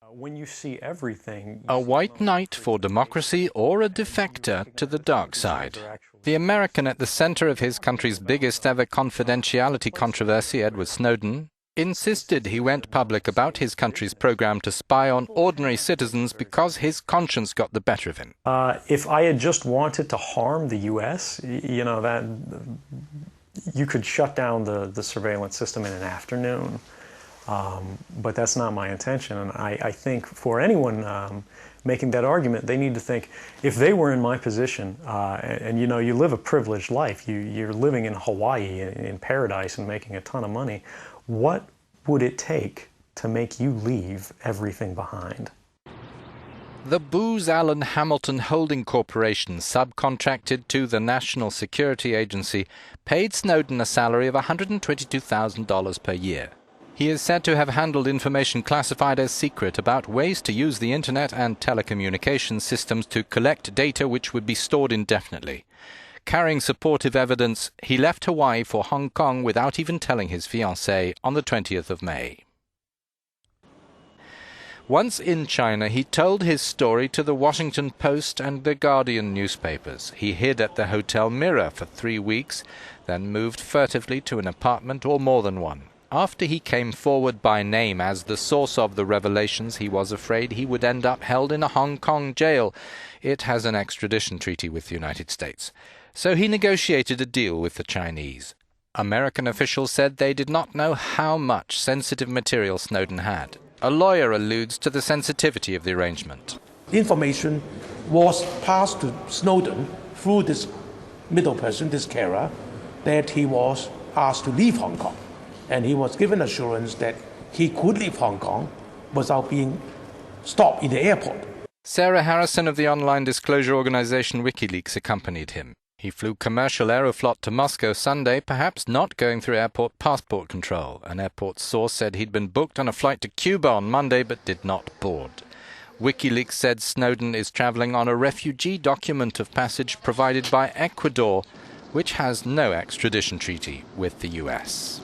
When you see everything, A white knight for democracy or a defector to the dark side. The American at the center of his country's biggest ever confidentiality controversy, Edward Snowden, insisted he went public about his country's program to spy on ordinary citizens because his conscience got the better of him. If I had just wanted to harm the U.S., that you could shut down the surveillance system in an afternoon. But that's not my intention, and I think for anyone making that argument, they need to think, if they were in my position, and you live a privileged life, you're living in Hawaii in paradise and making a ton of money, what would it take to make you leave everything behind? The Booz Allen Hamilton Holding Corporation, subcontracted to the National Security Agency, paid Snowden a salary of $122,000 per year. He is said to have handled information classified as secret about ways to use the internet and telecommunications systems to collect data which would be stored indefinitely. Carrying supportive evidence, he left Hawaii for Hong Kong without even telling his fiancée on the 20th of May. Once in China, he told his story to the Washington Post and the Guardian newspapers. He hid at the Hotel Mirror for 3 weeks, then moved furtively to an apartment or more than one. After he came forward by name as the source of the revelations, he was afraid he would end up held in a Hong Kong jail. It has an extradition treaty with the United States. So he negotiated a deal with the Chinese. American officials said they did not know how much sensitive material Snowden had. A lawyer alludes to the sensitivity of the arrangement. Information was passed to Snowden through this middle person, this carer, that he was asked to leave Hong Kong. And he was given assurance that he could leave Hong Kong without being stopped in the airport. Sarah Harrison of the online disclosure organization WikiLeaks accompanied him. He flew commercial Aeroflot to Moscow Sunday, perhaps not going through airport passport control. An airport source said he'd been booked on a flight to Cuba on Monday but did not board. WikiLeaks said Snowden is traveling on a refugee document of passage provided by Ecuador, which has no extradition treaty with the US.